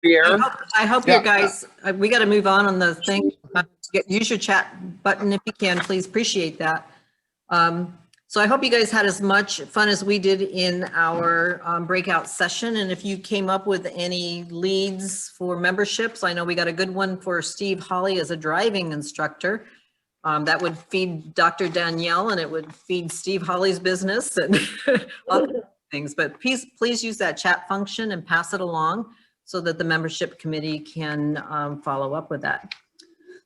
Here. I hope Yeah. you guys, we got to move on the thing. Use your chat button if you can, please. Appreciate that. So I hope you guys had as much fun as we did in our breakout session. And if you came up with any leads for memberships, I know we got a good one for Steve Holly as a driving instructor. That would feed Dr. Danielle and it would feed Steve Holly's business and other things. But please use that chat function and pass it along so that the membership committee can follow up with that.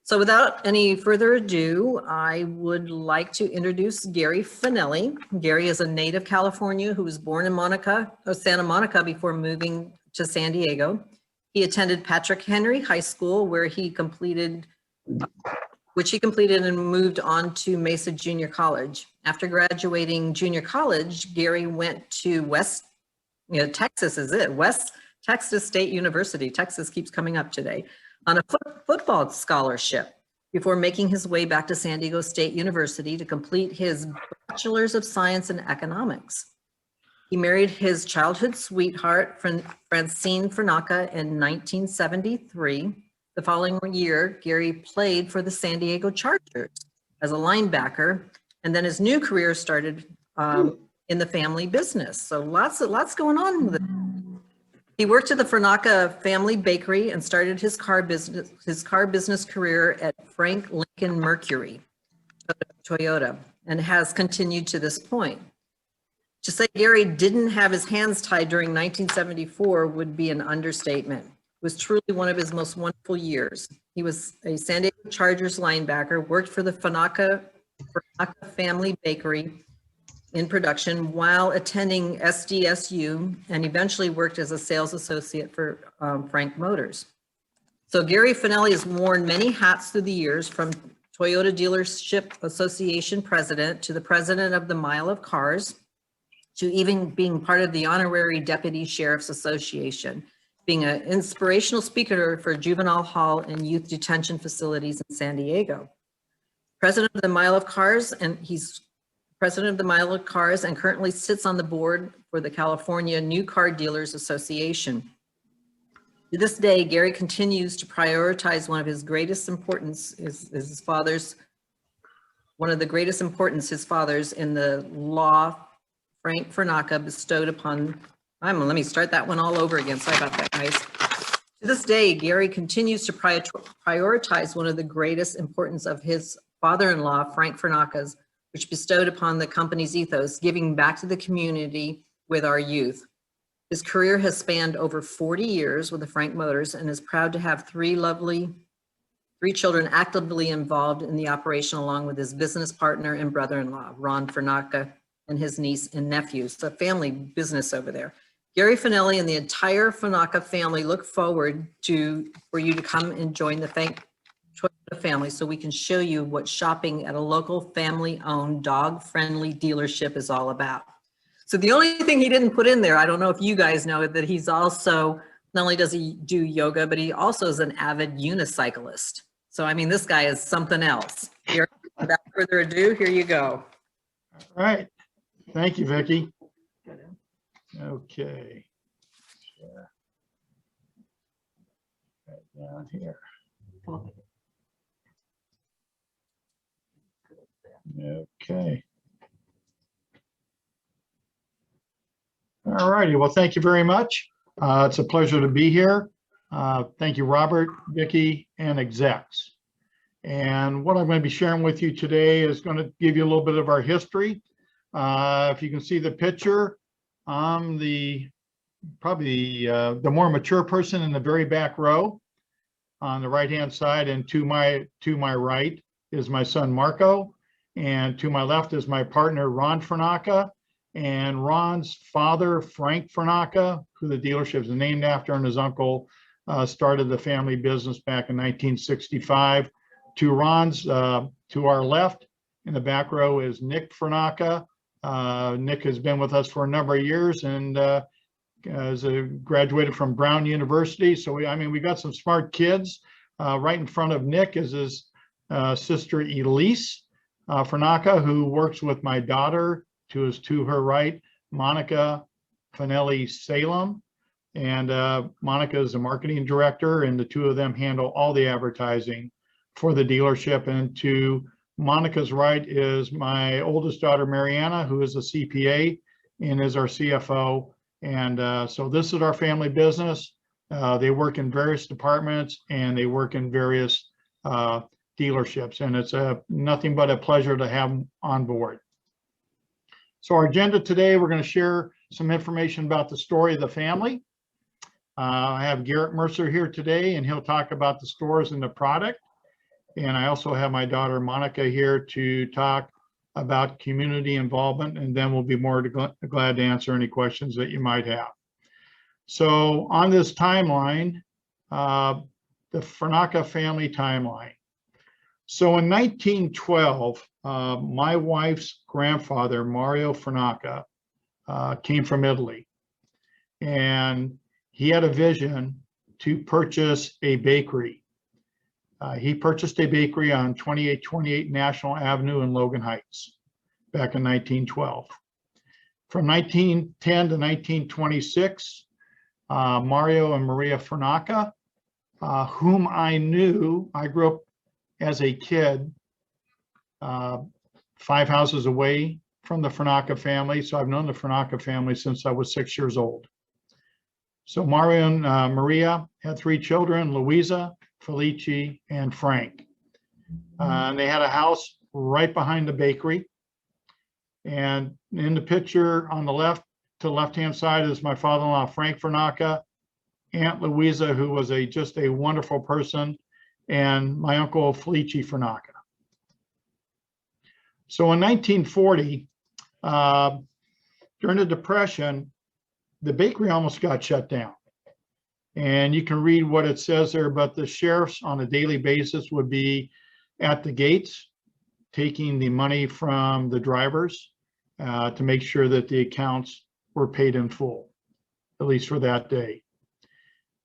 So without any further ado, I would like to introduce Gary Fenelli. Gary is a native California who was born in Santa Monica before moving to San Diego. He attended Patrick Henry High School where he completed and moved on to Mesa Junior College. After graduating junior college, Gary went to West Texas State University. Texas keeps coming up today on a football scholarship before making his way back to San Diego State University to complete his Bachelor's of Science in Economics. He married his childhood sweetheart, Francine Fernaka, in 1973. The following year, Gary played for the San Diego Chargers as a linebacker, and then his new career started in the family business. So lots going on with it. He worked at the Fernaka family bakery and started his car business career at Frank Lincoln Mercury, Toyota, and has continued to this point. To say Gary didn't have his hands tied during 1974 would be an understatement. It was truly one of his most wonderful years. He was a San Diego Chargers linebacker, worked for the Fernaka family bakery in production while attending SDSU, and eventually worked as a sales associate for Frank Motors. So Gary Fenelli has worn many hats through the years, from Toyota Dealership Association president to the president of the Mile of Cars, to even being part of the honorary Deputy Sheriff's Association, being an inspirational speaker for juvenile hall and youth detention facilities in San Diego. President of the Mile of Cars, and he's president of the Mile of Cars and currently sits on the board for the California New Car Dealers Association. To this day, Gary continues to prioritize one of his greatest importance is his father's, one of the greatest importance his father's in the law, Frank Fernaka, bestowed upon, let me start that one all over again. Sorry about that, guys. To this day, Gary continues to prioritize one of the greatest importance of his father-in-law, Frank Fernaka's, which bestowed upon the company's ethos, giving back to the community with our youth. His career has spanned over 40 years with the Frank Motors and is proud to have three children actively involved in the operation, along with his business partner and brother-in-law, Ron Fernaka, and his niece and nephews. It's a family business over there. Gary Fenelli and the entire Fernaka family look forward for you to come and join the Toyota family so we can show you what shopping at a local family-owned dog-friendly dealership is all about. So the only thing he didn't put in there, I don't know if you guys know, that he's also, not only does he do yoga, but he also is an avid unicyclist. So I mean, this guy is something else. Here, without further ado, here you go. All right. Thank you, Vicki. Okay. Right down here. Okay. All righty. Well, thank you very much. It's a pleasure to be here. Thank you, Robert, Vicki, and execs. And what I'm going to be sharing with you today is going to give you a little bit of our history. If you can see the picture, I'm probably the more mature person in the very back row on the right-hand side, and to my right is my son Marco, and to my left is my partner Ron Fernaka, and Ron's father Frank Fernaka, who the dealership is named after, and his uncle started the family business back in 1965. To Ron's to our left in the back row is Nick Fernaka. Nick has been with us for a number of years and graduated from Brown University. So we got some smart kids. Right in front of Nick is his sister Elise Fernaka, who works with my daughter. To her right, Monica Fenelli Salem. And Monica is the marketing director, and the two of them handle all the advertising for the dealership. And to Monica's right is my oldest daughter, Mariana, who is a CPA and is our CFO. And so this is our family business. They work in various departments and they work in various dealerships. And it's nothing but a pleasure to have them on board. So our agenda today, we're going to share some information about the story of the family. I have Garrett Mercer here today, and he'll talk about the stores and the product. And I also have my daughter Monica here to talk about community involvement, and then we'll be more glad to answer any questions that you might have. So on this timeline, the Fernaka family timeline. So in 1912, my wife's grandfather, Mario Fernaka, came from Italy, and he had a vision to purchase a bakery. He purchased a bakery on 2828 National Avenue in Logan Heights back in 1912. From 1910 to 1926, Mario and Maria Fernaka, whom I knew, I grew up as a kid 5 houses away from the Fernaka family. So I've known the Fernaka family since I was 6 years old. So Mario and Maria had 3 children, Louisa, Felice, and Frank. And they had a house right behind the bakery. And in the picture on the left, to the left-hand side is my father-in-law, Frank Fernaka, Aunt Louisa, who was just a wonderful person, and my uncle, Felice Fernaka. So in 1940, during the Depression, the bakery almost got shut down. And you can read what it says there, but the sheriffs on a daily basis would be at the gates, taking the money from the drivers to make sure that the accounts were paid in full, at least for that day.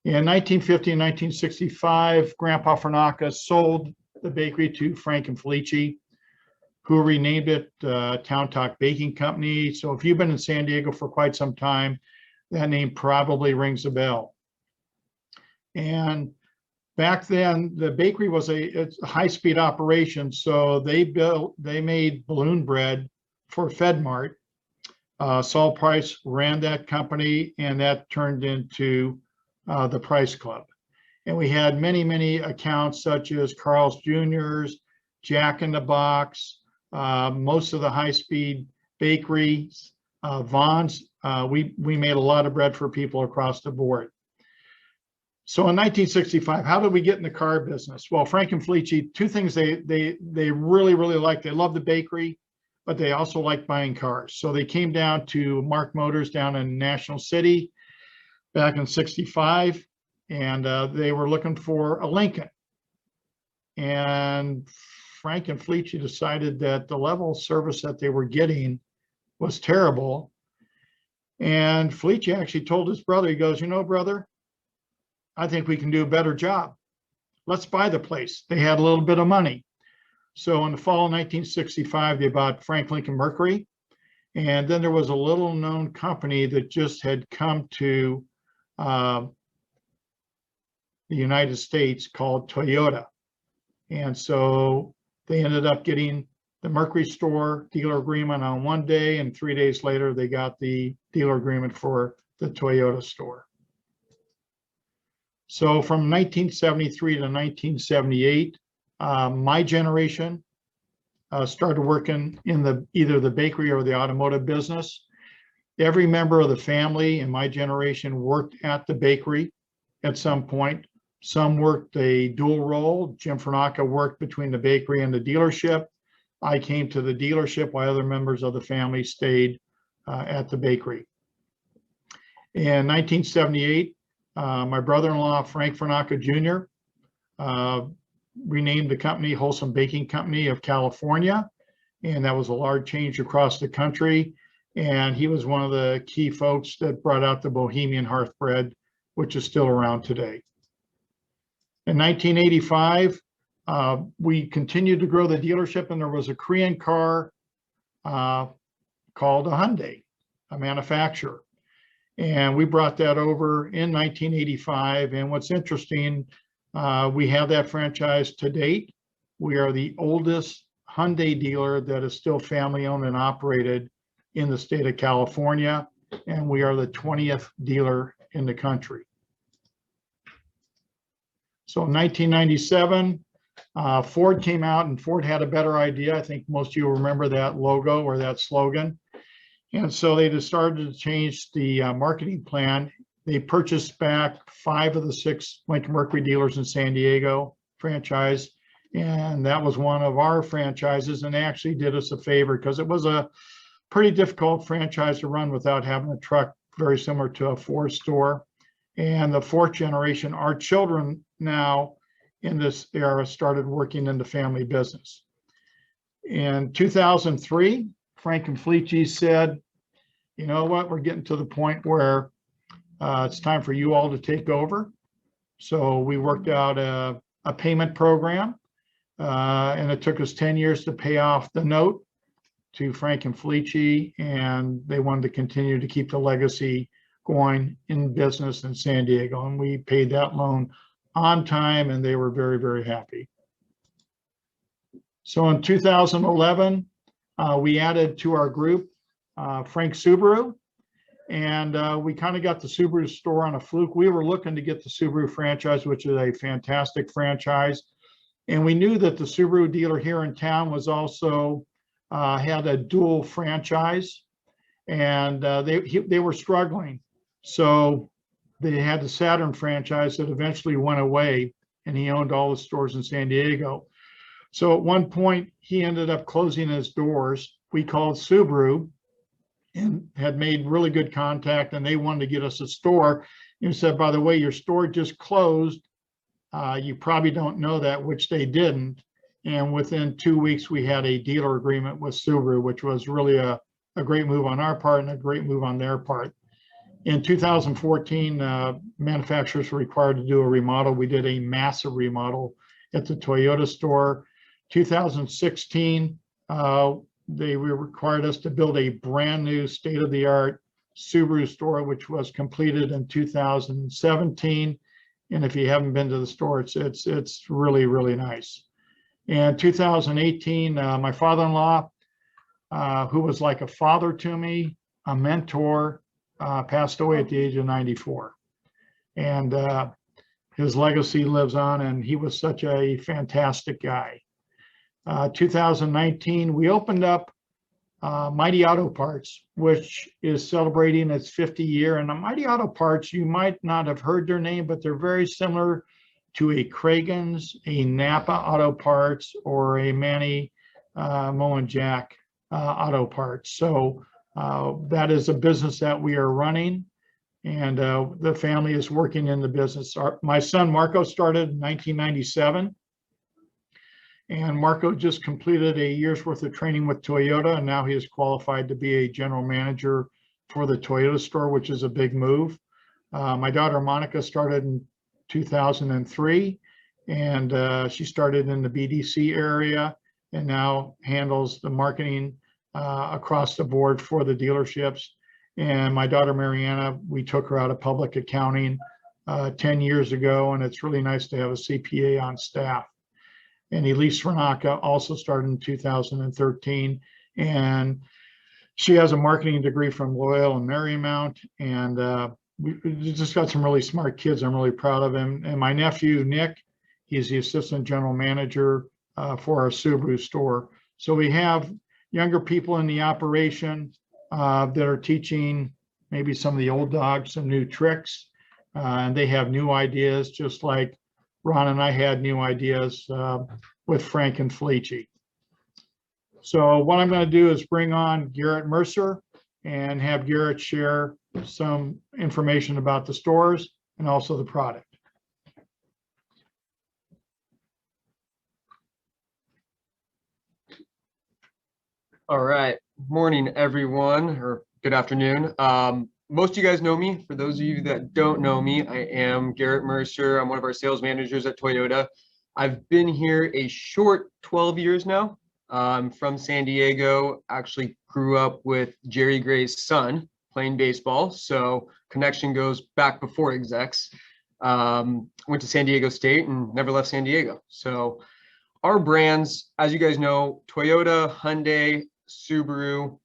In 1950 and 1965, Grandpa Fernaka sold the bakery to Frank and Felice, who renamed it Town Talk Baking Company. So if you've been in San Diego for quite some time, that name probably rings a bell. And back then, the bakery was a high-speed operation, so they made balloon bread for FedMart. Saul Price ran that company, and that turned into the Price Club. And we had many, many accounts such as Carl's Jr.'s, Jack in the Box, most of the high-speed bakeries, Vaughn's. We made a lot of bread for people across the board. So in 1965, how did we get in the car business? Well, Frank and Felice, 2 things they really, really liked. They loved the bakery, but they also liked buying cars. So they came down to Mark Motors down in National City back in 65, and they were looking for a Lincoln. And Frank and Felice decided that the level of service that they were getting was terrible. And Felice actually told his brother, he goes, "You know, brother, I think we can do a better job. Let's buy the place." They had a little bit of money. So in the fall of 1965, they bought Frank Lincoln Mercury. And then there was a little known company that just had come to the United States called Toyota. And so they ended up getting the Mercury store dealer agreement on one day, and 3 days later, they got the dealer agreement for the Toyota store. So from 1973 to 1978, my generation started working in either the bakery or the automotive business. Every member of the family in my generation worked at the bakery at some point. Some worked a dual role. Jim Fernaka worked between the bakery and the dealership. I came to the dealership while other members of the family stayed at the bakery. In 1978, my brother-in-law, Frank Fernaka Jr., renamed the company Wholesome Baking Company of California, and that was a large change across the country. And he was one of the key folks that brought out the Bohemian Hearth Bread, which is still around today. In 1985, we continued to grow the dealership, and there was a Korean car called a Hyundai, a manufacturer. And we brought that over in 1985. And what's interesting, we have that franchise to date. We are the oldest Hyundai dealer that is still family owned and operated in the state of California. And we are the 20th dealer in the country. So in 1997, Ford came out, and Ford had a better idea. I think most of you remember that logo or that slogan. And so they just started to change the marketing plan. They purchased back 5 of the 6 Lincoln Mercury dealers in San Diego franchise. And that was one of our franchises. And they actually did us a favor because it was a pretty difficult franchise to run without having a truck very similar to a Ford store. And the 4th generation, our children now in this era started working in the family business. In 2003, Frank and Felice said, you know what, we're getting to the point where it's time for you all to take over. So we worked out a payment program, and it took us 10 years to pay off the note to Frank and Felice, and they wanted to continue to keep the legacy going in business in San Diego. And we paid that loan on time, and they were very, very happy. So in 2011, we added to our group Frank Subaru, and we kind of got the Subaru store on a fluke. We were looking to get the Subaru franchise, which is a fantastic franchise. And we knew that the Subaru dealer here in town was also had a dual franchise, and they were struggling. So they had the Saturn franchise that eventually went away, and he owned all the stores in San Diego. So at one point, he ended up closing his doors. We called Subaru and had made really good contact, and they wanted to get us a store. And said, by the way, your store just closed. You probably don't know that, which they didn't. And within 2 weeks, we had a dealer agreement with Subaru, which was really a great move on our part and a great move on their part. In 2014, manufacturers were required to do a remodel. We did a massive remodel at the Toyota store. 2016, they required us to build a brand new state-of-the-art Subaru store, which was completed in 2017. And if you haven't been to the store, it's really, really nice. In 2018, my father-in-law, who was like a father to me, a mentor, passed away at the age of 94. And his legacy lives on, and he was such a fantastic guy. 2019, we opened up Mighty Auto Parts, which is celebrating its 50 year. And Mighty Auto Parts, you might not have heard their name, but they're very similar to a Kragen's, a Napa Auto Parts, or a Manny Mo and Jack Auto Parts. So that is a business that we are running, and the family is working in the business. My son Marco started in 1997, and Marco just completed a year's worth of training with Toyota, and now he is qualified to be a general manager for the Toyota store, which is a big move. My daughter Monica started in 2003, and she started in the BDC area and now handles the marketing across the board for the dealerships. And my daughter Mariana, we took her out of public accounting 10 years ago, and it's really nice to have a CPA on staff. And Elise Fernaka also started in 2013, and she has a marketing degree from Loyola and Marymount, and we just got some really smart kids. I'm really proud of him. And my nephew, Nick, he's the assistant general manager for our Subaru store. So we have younger people in the operation that are teaching maybe some of the old dogs some new tricks, and they have new ideas, just like Ron and I had new ideas with Frank and Felice. So what I'm going to do is bring on Garrett Mercer and have Garrett share some information about the stores and also the product. All right. Morning, everyone, or good afternoon. Most of you guys know me. For those of you that don't know me, I am Garrett Mercer. I'm one of our sales managers at Toyota. I've been here a short 12 years now. I'm from San Diego, actually grew up with Jerry Gray's son playing baseball. So connection goes back before execs. Went to San Diego State and never left San Diego. So our brands, as you guys know, Toyota, Hyundai, Subaru,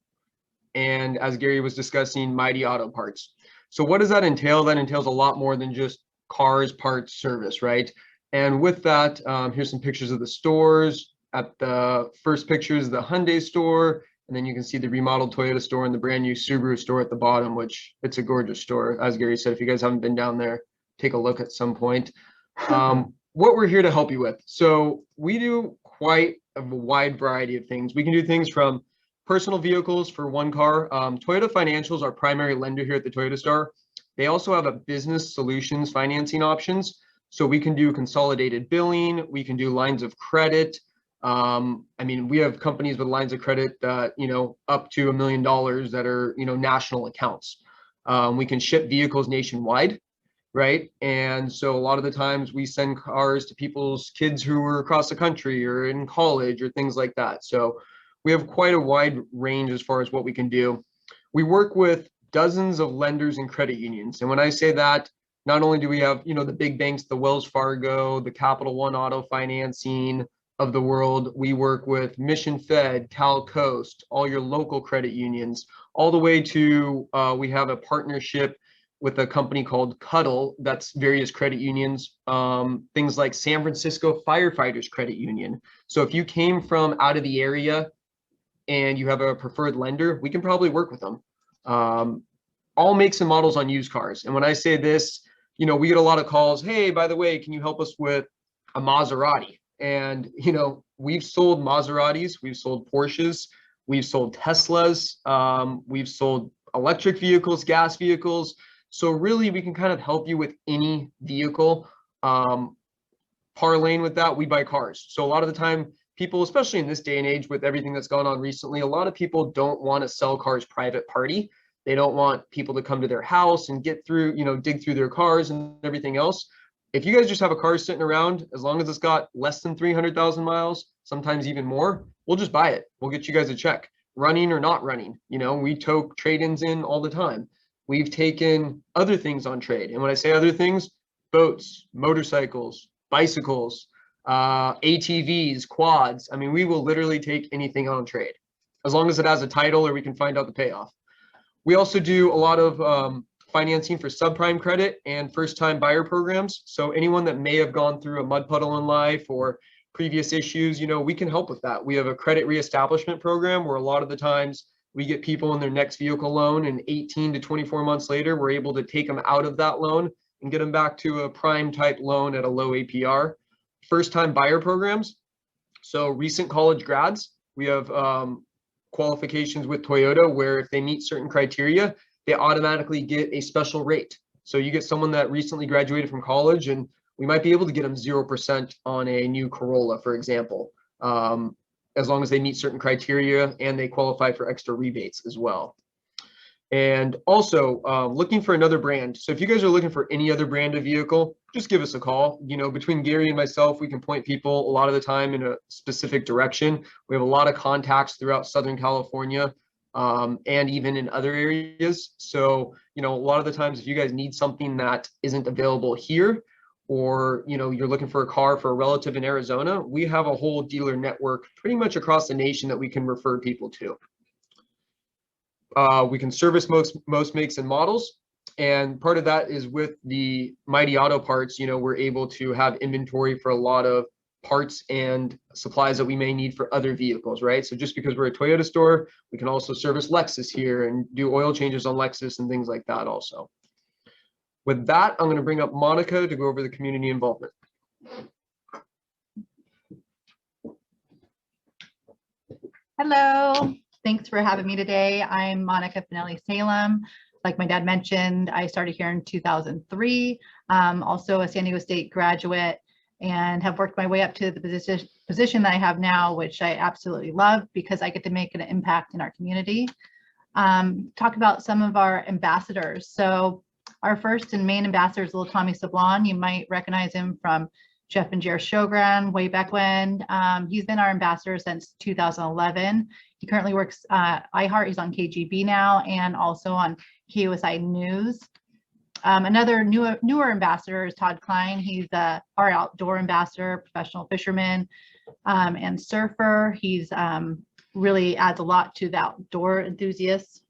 and as Gary was discussing, Mighty Auto Parts. So what does that entail? That entails a lot more than just cars, parts, service, right? And with that, here's some pictures of the stores. At the first picture is the Hyundai store, and then you can see the remodeled Toyota store and the brand new Subaru store at the bottom, which it's a gorgeous store. As Gary said, if you guys haven't been down there, take a look at some point. What we're here to help you with. So we do quite a wide variety of things. We can do things from personal vehicles for one car. Toyota Financial is our primary lender here at the Toyota Store. They also have a business solutions financing options. So we can do consolidated billing. We can do lines of credit. I mean, we have companies with lines of credit that, you know, up to $1 million that are, you know, national accounts. We can ship vehicles nationwide. Right. And so a lot of the times we send cars to people's kids who are across the country or in college or things like that. So we have quite a wide range as far as what we can do. We work with dozens of lenders and credit unions. And when I say that, not only do we have, you know, the big banks, the Wells Fargo, the Capital One Auto Financing of the world, we work with Mission Fed, Cal Coast, all your local credit unions, all the way to we have a partnership with a company called Cuddle, that's various credit unions, things like San Francisco Firefighters Credit Union. So if you came from out of the area and you have a preferred lender, we can probably work with them. All makes and models on used cars. And when I say this, you know, we get a lot of calls, hey, by the way, can you help us with a Maserati? And, you know, we've sold Maseratis, we've sold Porsches, we've sold Teslas, we've sold electric vehicles, gas vehicles. So really, we can kind of help you with any vehicle. Parlaying with that, we buy cars. So a lot of the time, people, especially in this day and age with everything that's gone on recently, a lot of people don't want to sell cars private party. They don't want people to come to their house and get through, you know, dig through their cars and everything else. If you guys just have a car sitting around, as long as it's got less than 300,000 miles, sometimes even more, we'll just buy it. We'll get you guys a check, running or not running. You know, we tow trade-ins in all the time. We've taken other things on trade. And when I say other things, boats, motorcycles, bicycles, ATVs, quads. I mean, we will literally take anything on trade as long as it has a title or we can find out the payoff. We also do a lot of financing for subprime credit and first-time buyer programs. So anyone that may have gone through a mud puddle in life or previous issues, you know, we can help with that. We have a credit reestablishment program where a lot of the times we get people in their next vehicle loan, and 18 to 24 months later, we're able to take them out of that loan and get them back to a prime type loan at a low APR. First time buyer programs. So recent college grads, we have qualifications with Toyota where if they meet certain criteria, they automatically get a special rate. So you get someone that recently graduated from college and we might be able to get them 0% on a new Corolla, for example. As long as they meet certain criteria and they qualify for extra rebates as well. And also looking for another brand. So if you guys are looking for any other brand of vehicle, just give us a call. You know, between Gary and myself, we can point people a lot of the time in a specific direction. We have a lot of contacts throughout Southern California and even in other areas. So, you know, a lot of the times if you guys need something that isn't available here, or, you know, you're looking for a car for a relative in Arizona, we have a whole dealer network pretty much across the nation that we can refer people to. We can service most makes and models. And part of that is with the Mighty Auto Parts, you know, we're able to have inventory for a lot of parts and supplies that we may need for other vehicles, right? So just because we're a Toyota store, we can also service Lexus here and do oil changes on Lexus and things like that also. With that, I'm going to bring up Monica to go over the community involvement. Hello, thanks for having me today. I'm Monica Fenelli Salem. Like my dad mentioned, I started here in 2003. Also a San Diego State graduate and have worked my way up to the position that I have now, which I absolutely love because I get to make an impact in our community. Talk about some of our ambassadors. So our first and main ambassador is little Tommy Sablon. You might recognize him from Jeff and Jer Shogren way back when. He's been our ambassador since 2011. He currently works iHeart. He's on KGB now and also on KUSI News. Another newer ambassador is Todd Klein. He's our outdoor ambassador, professional fisherman and surfer. He's really adds a lot to the outdoor enthusiasts.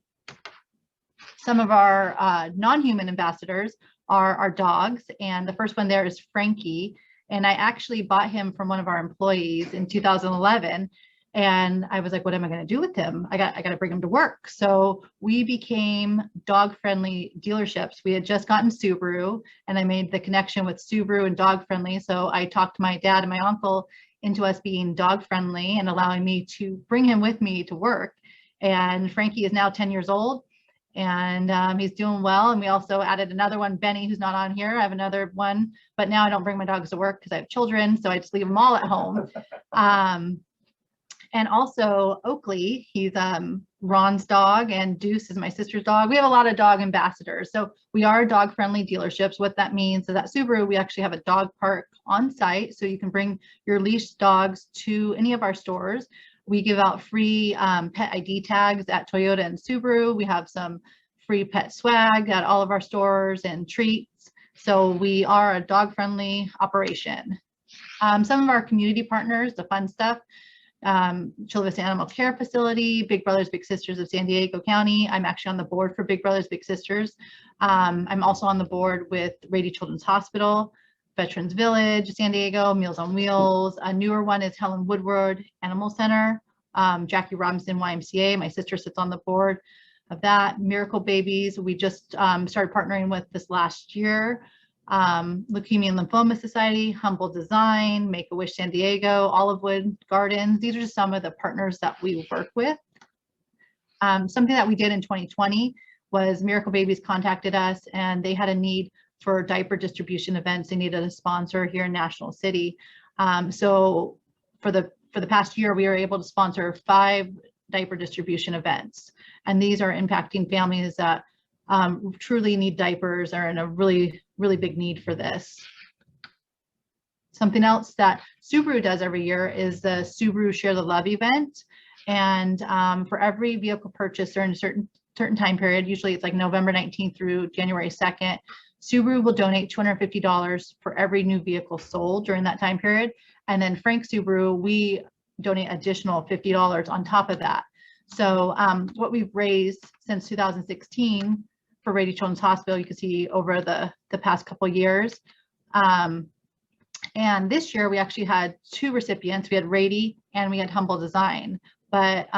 Some of our non-human ambassadors are our dogs, and the first one there is Frankie. And I actually bought him from one of our employees in 2011. And I was like, what am I going to do with him? I got to bring him to work. So we became dog-friendly dealerships. We had just gotten Subaru, and I made the connection with Subaru and dog-friendly. So I talked my dad and my uncle into us being dog-friendly and allowing me to bring him with me to work. And Frankie is now 10 years old, and he's doing well. And we also added another one, Benny, who's not on here. I have another one, but now I don't bring my dogs to work because I have children, so I just leave them all at home. And also Oakley, he's Ron's dog, and Deuce is my sister's dog. We have a lot of dog ambassadors. So we are dog-friendly dealerships. What that means is that Subaru, we actually have a dog park on site, so you can bring your leashed dogs to any of our stores. We give out free pet ID tags at Toyota and Subaru. We have some free pet swag at all of our stores and treats. So we are a dog-friendly operation. Some of our community partners, the fun stuff, Children's Animal Care Facility, Big Brothers Big Sisters of San Diego County. I'm actually on the board for Big Brothers Big Sisters. I'm also on the board with Rady Children's Hospital, Veterans Village, San Diego, Meals on Wheels. A newer one is Helen Woodward Animal Center, Jackie Robinson YMCA. My sister sits on the board of that. Miracle Babies, we just started partnering with this last year. Leukemia and Lymphoma Society, Humble Design, Make-A-Wish San Diego, Olivewood Gardens. These are just some of the partners that we work with. Something that we did in 2020 was Miracle Babies contacted us, and they had a need for diaper distribution events. They needed a sponsor here in National City. So for the past year, we were able to sponsor 5 diaper distribution events, and these are impacting families that truly need diapers, are in a really big need for this. Something else that Subaru does every year is the Subaru Share the Love event. And for every vehicle purchase during a certain time period, usually it's like November 19th through January 2nd, Subaru will donate $250 for every new vehicle sold during that time period. And then Frank Subaru, we donate additional $50 on top of that. So what we've raised since 2016 for Rady Children's Hospital, you can see over the past couple of years. And this year we actually had 2 recipients. We had Rady and we had Humble Design. But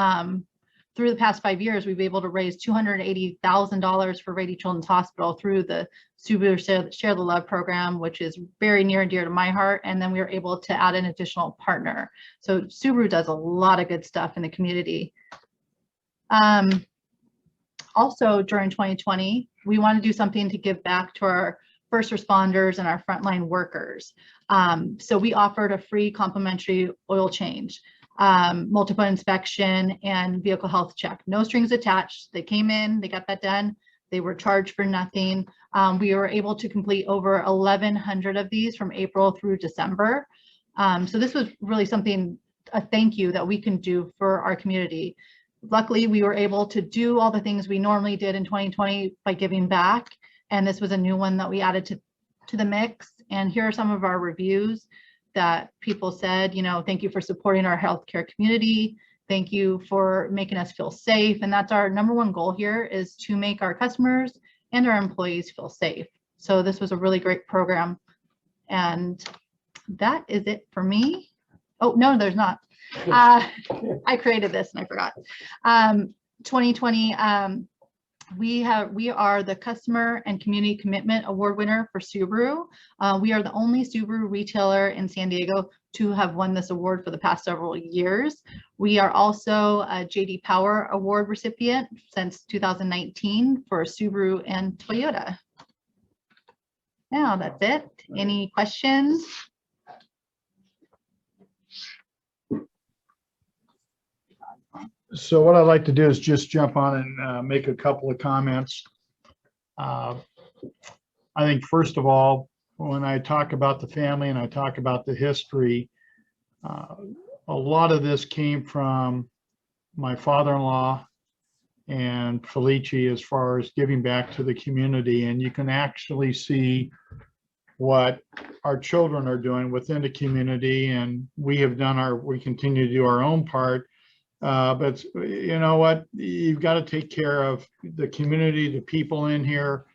through the past 5 years, we've been able to raise $280,000 for Rady Children's Hospital through the Subaru Share the Love program, which is very near and dear to my heart. And then we were able to add an additional partner. So Subaru does a lot of good stuff in the community. Also during 2020, we want to do something to give back to our first responders and our frontline workers. So we offered a free complimentary oil change, multiple inspection, and vehicle health check. No strings attached. They came in, they got that done. They were charged for nothing. We were able to complete over 1,100 of these from April through December. So this was really something, a thank you that we can do for our community. Luckily, we were able to do all the things we normally did in 2020 by giving back. And this was a new one that we added to the mix. And here are some of our reviews that people said, you know, thank you for supporting our healthcare community. Thank you for making us feel safe. And that's our #1 goal here, is to make our customers and our employees feel safe. So this was a really great program. And that is it for me. Oh, no, there's not. I created this and I forgot. 2020, we are the Customer and Community Commitment Award winner for Subaru. We are the only Subaru retailer in San Diego to have won this award for the past several years. We are also a JD Power Award recipient since 2019 for Subaru and Toyota. Now that's it. Any questions? So what I'd like to do is just jump on and make a couple of comments. I think first of all, when I talk about the family and I talk about the history, a lot of this came from my father-in-law and Felici as far as giving back to the community. And you can actually see what our children are doing within the community. And we continue to do our own part. But you know what? You've got to take care of the community, the people in here.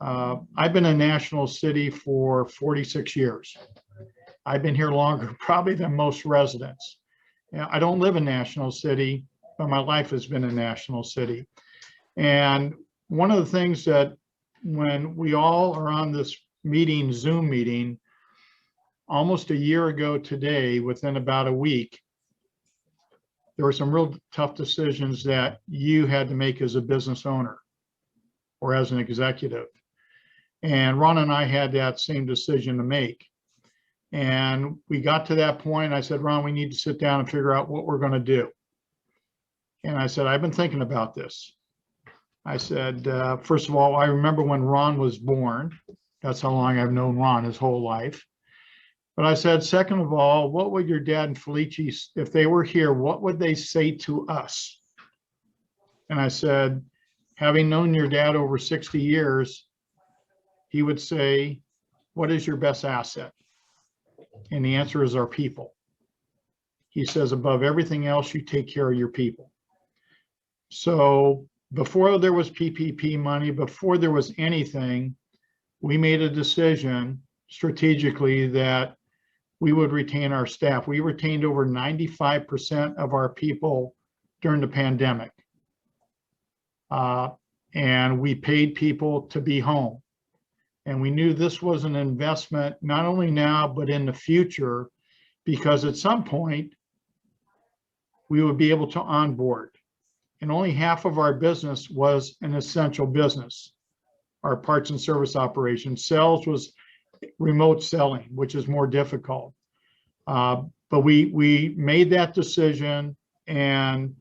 I've been in National City for 46 years. I've been here longer probably than most residents. I don't live in National City, but my life has been in National City. And one of the things that when we all are on this meeting, Zoom meeting, almost a year ago today, within about a week, there were some real tough decisions that you had to make as a business owner or as an executive. And Ron and I had that same decision to make. And we got to that point. I said, Ron, we need to sit down and figure out what we're going to do. And I said, I've been thinking about this. I said, first of all, I remember when Ron was born. That's how long I've known Ron, his whole life. But I said, second of all, what would your dad and Felici, if they were here, what would they say to us? And I said, having known your dad over 60 years, he would say, what is your best asset? And the answer is our people. He says, above everything else, you take care of your people. So before there was PPP money, before there was anything, we made a decision strategically that we would retain our staff. We retained over 95% of our people during the pandemic. And we paid people to be home. And we knew this was an investment, not only now, but in the future, because at some point we would be able to onboard. And only half of our business was an essential business, our parts and service operation. Sales was remote selling, which is more difficult. But we made that decision, and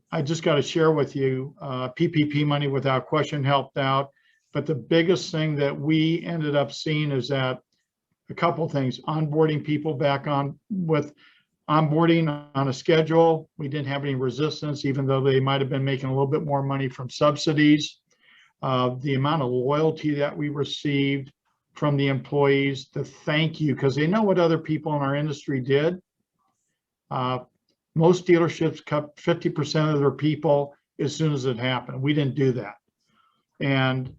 I just got to share with you, PPP money without question helped out. But the biggest thing that we ended up seeing is that a couple of things, onboarding people back on with onboarding on a schedule. We didn't have any resistance, even though they might have been making a little bit more money from subsidies. The amount of loyalty that we received from the employees, the thank you, because they know what other people in our industry did. Most dealerships cut 50% of their people as soon as it happened. We didn't do that. And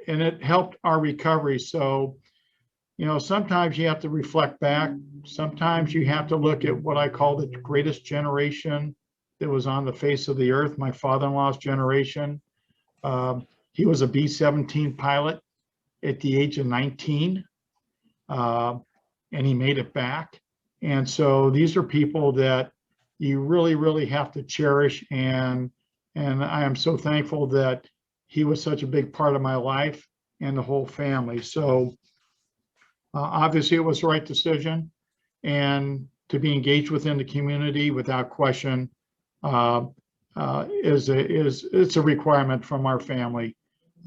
it helped our recovery. So, you know, sometimes you have to reflect back. Sometimes you have to look at what I call the greatest generation that was on the face of the earth, my father-in-law's generation. He was a B-17 pilot at the age of 19, and he made it back. And so these are people that you really, really have to cherish. And I am so thankful that he was such a big part of my life and the whole family. So obviously it was the right decision, and to be engaged within the community without question it's a requirement from our family.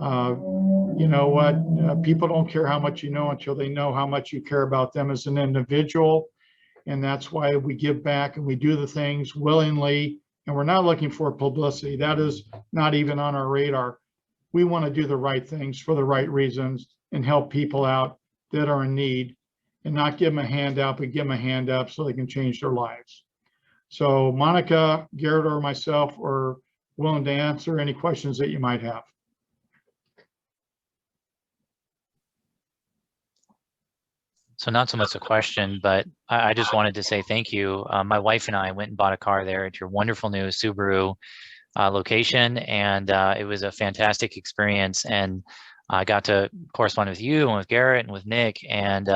You know what? People don't care how much you know until they know how much you care about them as an individual. And that's why we give back and we do the things willingly. And we're not looking for publicity. That is not even on our radar. We want to do the right things for the right reasons and help people out that are in need, and not give them a handout, but give them a hand up so they can change their lives. So Monica, Garrett, or myself are willing to answer any questions that you might have. So not so much a question, but I just wanted to say thank you. My wife and I went and bought a car there at your wonderful new Subaru location, and it was a fantastic experience. And I got to correspond with you and with Garrett and with Nick, and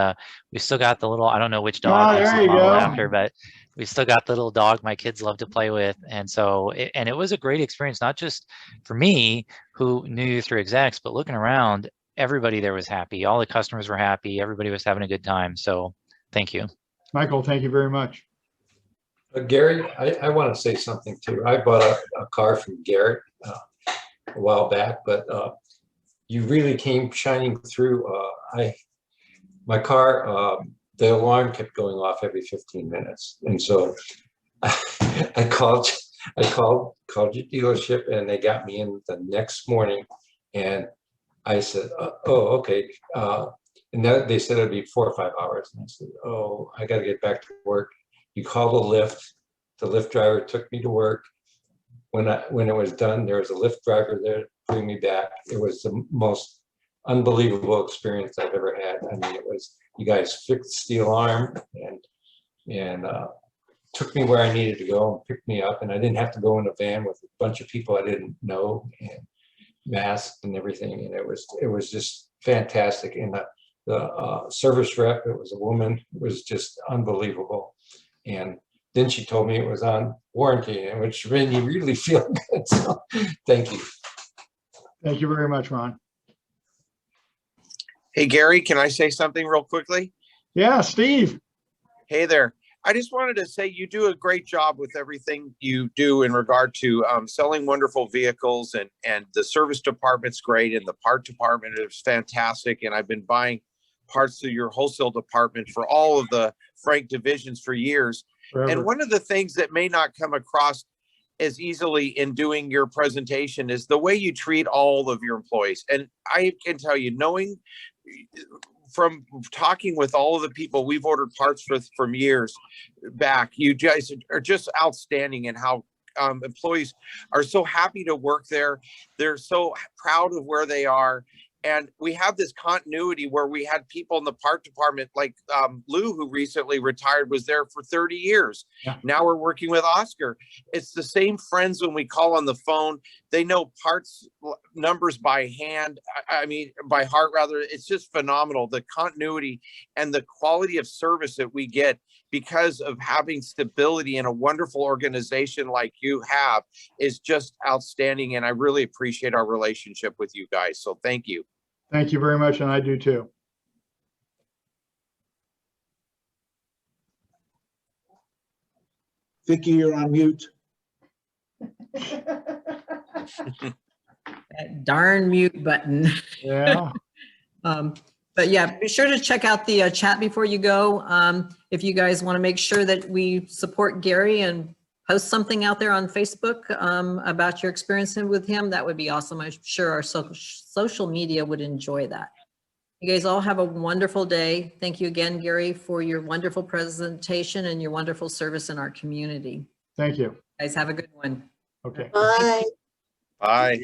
we still got the little, I don't know which dog this is modeled after, but we still got the little dog my kids love to play with. And so, it was a great experience, not just for me who knew you through execs, but looking around, everybody there was happy. All the customers were happy. Everybody was having a good time. So thank you. Michael, thank you very much. Gary, I want to say something too. I bought a car from Garrett a while back, but you really came shining through. My car, the alarm kept going off every 15 minutes. And so I called I called your dealership and they got me in the next morning. And I said, oh, okay. And then they said it'd be 4 or 5 hours. And I said, oh, I got to get back to work. You called a lift. The lift driver took me to work. When it was done, there was a lift driver there to bring me back. It was the most unbelievable experience I've ever had. I mean, you guys fixed the alarm and took me where I needed to go and picked me up. And I didn't have to go in a van with a bunch of people I didn't know and masked and everything. And it was just fantastic. And the service rep, it was a woman, was just unbelievable. And then she told me it was on warranty, which made me really feel good. So thank you. Thank you very much, Ron. Hey, Gary, can I say something real quickly? Yeah, Steve. Hey there. I just wanted to say you do a great job with everything you do in regard to selling wonderful vehicles, and the service department's great and the part department is fantastic. And I've been buying parts through your wholesale department for all of the Frank divisions for years. Forever. And one of the things that may not come across as easily in doing your presentation is the way you treat all of your employees. And I can tell you, knowing from talking with all of the people we've ordered parts from years back, you guys are just outstanding in how employees are so happy to work there. They're so proud of where they are. And we have this continuity where we had people in the part department, like Lou, who recently retired, was there for 30 years. Yeah. Now we're working with Oscar. It's the same friends when we call on the phone. They know parts numbers by hand. I mean, by heart, rather. It's just phenomenal. The continuity and the quality of service that we get because of having stability in a wonderful organization like you have is just outstanding. And I really appreciate our relationship with you guys. So thank you. Thank you very much, and I do too. Vicky, you're on mute. That darn mute button. Yeah. But yeah, be sure to check out the chat before you go. If you guys want to make sure that we support Gary and post something out there on Facebook about your experience with him, that would be awesome. I'm sure our social media would enjoy that. You guys all have a wonderful day. Thank you again, Gary, for your wonderful presentation and your wonderful service in our community. Thank you. Guys, have a good one. Okay. Bye. Bye.